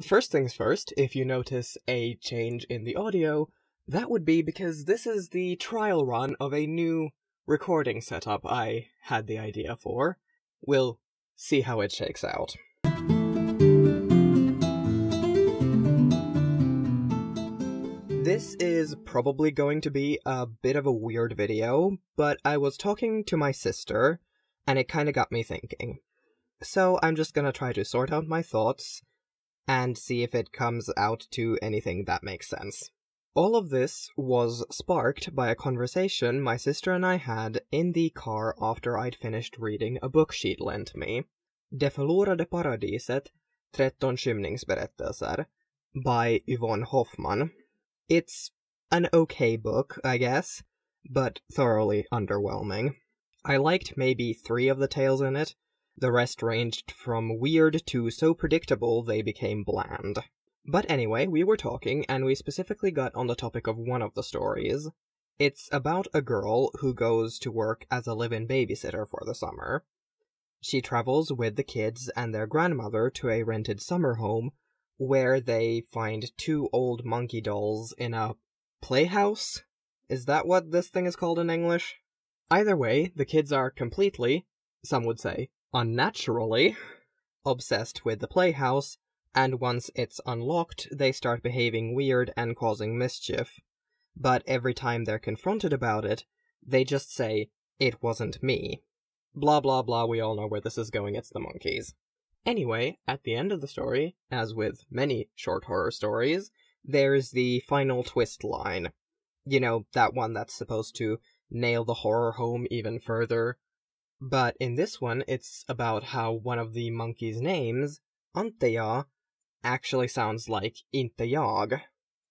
First things first, if you notice a change in the audio, that would be because this is the trial run of a new recording setup I had the idea for. We'll see how it shakes out. This is probably going to be a bit of a weird video, but I was talking to my sister, and it kinda got me thinking. So I'm just gonna try to sort out my thoughts, and see if it comes out to anything that makes sense. All of this was sparked by a conversation my sister and I had in the car after I'd finished reading a book she'd lent me, Det förlorade paradiset, 13 skymningsberättelser, by Yvonne Hoffman. It's an okay book, I guess, but thoroughly underwhelming. I liked maybe 3 of the tales in it. The rest ranged from weird to so predictable they became bland. But anyway, we were talking, and we specifically got on the topic of one of the stories. It's about a girl who goes to work as a live-in babysitter for the summer. She travels with the kids and their grandmother to a rented summer home, where they find 2 old monkey dolls in a playhouse? Is that what this thing is called in English? Either way, the kids are completely, some would say, unnaturally obsessed with the playhouse, and once it's unlocked, they start behaving weird and causing mischief. But every time they're confronted about it, they just say, "It wasn't me." Blah blah blah, we all know where this is going, it's the monkeys. Anyway, at the end of the story, as with many short horror stories, there's the final twist line. You know, that one that's supposed to nail the horror home even further. But in this one, it's about how one of the monkeys' names, Anteja, actually sounds like inte jag,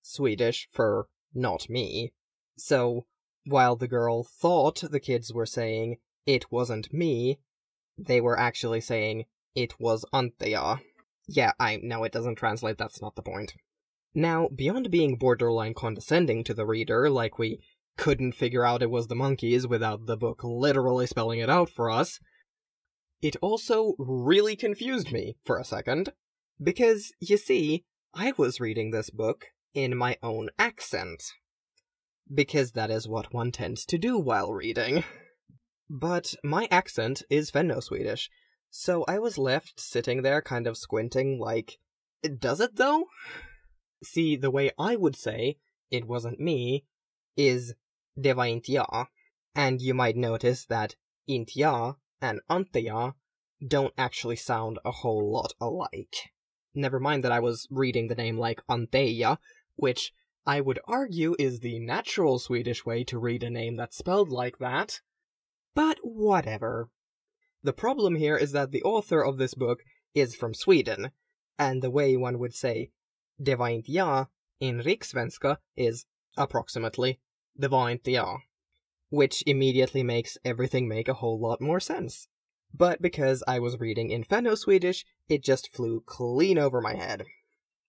Swedish for not me. So, while the girl thought the kids were saying, "It wasn't me," they were actually saying, "It was Anteja." Yeah, I know it doesn't translate, that's not the point. Now, beyond being borderline condescending to the reader, like we couldn't figure out it was the monkeys without the book literally spelling it out for us, it also really confused me for a second. Because, you see, I was reading this book in my own accent. Because that is what one tends to do while reading. But my accent is fenno-Swedish, so I was left sitting there kind of squinting like, does it though? See, the way I would say, "It wasn't me," is "Det var inte jag," and you might notice that inte jag and Anteja don't actually sound a whole lot alike. Never mind that I was reading the name like Anteja, which I would argue is the natural Swedish way to read a name that's spelled like that. But whatever. The problem here is that the author of this book is from Sweden, and the way one would say "Det var inte jag" in rikssvenska is approximately "Det var inte jag," which immediately makes everything make a whole lot more sense. But because I was reading in fenno-Swedish, it just flew clean over my head.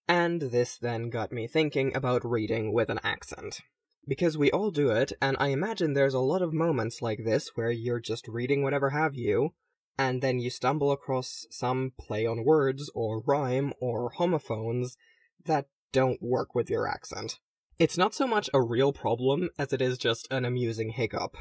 And this then got me thinking about reading with an accent. Because we all do it, and I imagine there's a lot of moments like this where you're just reading whatever have you, and then you stumble across some play on words, or rhyme, or homophones that don't work with your accent. It's not so much a real problem as it is just an amusing hiccup.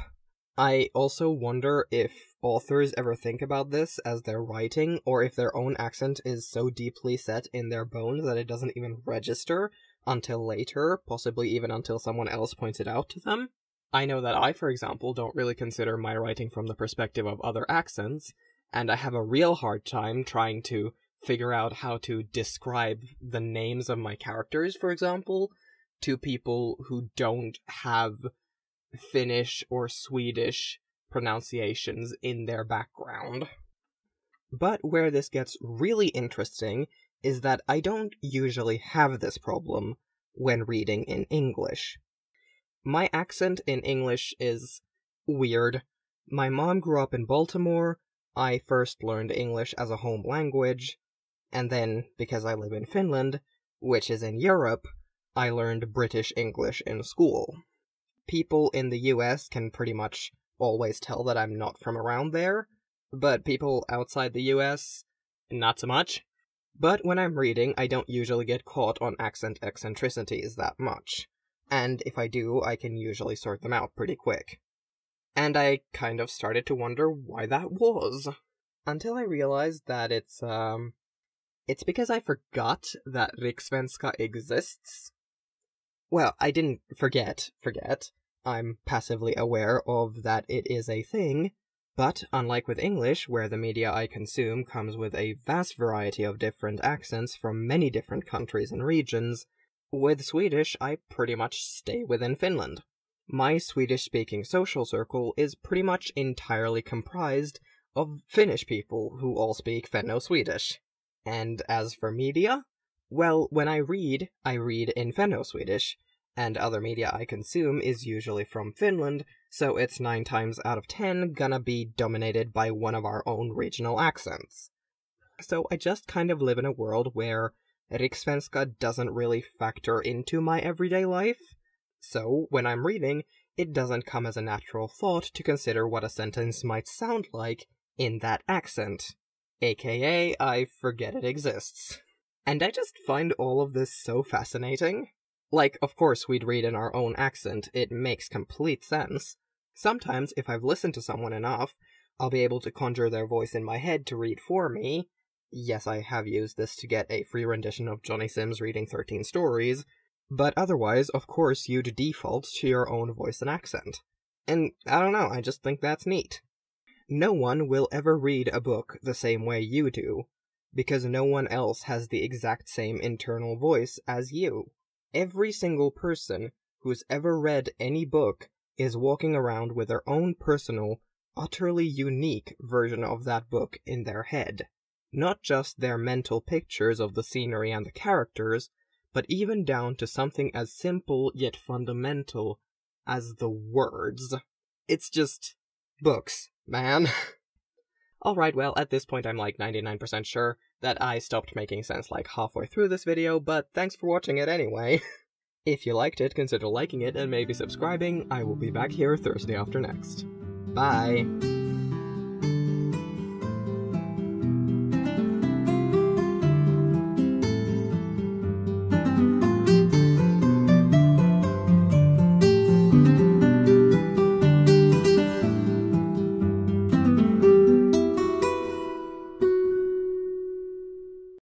I also wonder if authors ever think about this as they're writing, or if their own accent is so deeply set in their bones that it doesn't even register until later, possibly even until someone else points it out to them. I know that I, for example, don't really consider my writing from the perspective of other accents, and I have a real hard time trying to figure out how to describe the names of my characters, for example, to people who don't have Finnish or Swedish pronunciations in their background. But where this gets really interesting is that I don't usually have this problem when reading in English. My accent in English is weird. My mom grew up in Baltimore, I first learned English as a home language, and then, because I live in Finland, which is in Europe, I learned British English in school. People in the US can pretty much always tell that I'm not from around there, but people outside the US, not so much. But when I'm reading, I don't usually get caught on accent eccentricities that much. And if I do, I can usually sort them out pretty quick. And I kind of started to wonder why that was. Until I realized that it's because I forgot that Rikssvenska exists. Well, I didn't forget. I'm passively aware of that it is a thing, but unlike with English, where the media I consume comes with a vast variety of different accents from many different countries and regions, with Swedish, I pretty much stay within Finland. My Swedish-speaking social circle is pretty much entirely comprised of Finnish people who all speak fenno-Swedish. And as for media, well, when I read in fenno-Swedish, and other media I consume is usually from Finland, so it's 9 times out of 10 gonna be dominated by one of our own regional accents. So I just kind of live in a world where Rikssvenska doesn't really factor into my everyday life, so when I'm reading, it doesn't come as a natural thought to consider what a sentence might sound like in that accent. AKA, I forget it exists. And I just find all of this so fascinating. Like, of course we'd read in our own accent, it makes complete sense. Sometimes, if I've listened to someone enough, I'll be able to conjure their voice in my head to read for me. Yes, I have used this to get a free rendition of Johnny Sims reading 13 stories, but otherwise, of course, you'd default to your own voice and accent. And I don't know, I just think that's neat. No one will ever read a book the same way you do, because no one else has the exact same internal voice as you. Every single person who's ever read any book is walking around with their own personal, utterly unique version of that book in their head. Not just their mental pictures of the scenery and the characters, but even down to something as simple yet fundamental as the words. It's just books, man. Alright, well, at this point I'm like 99% sure that I stopped making sense like halfway through this video, but thanks for watching it anyway. If you liked it, consider liking it and maybe subscribing. I will be back here Thursday after next. Bye!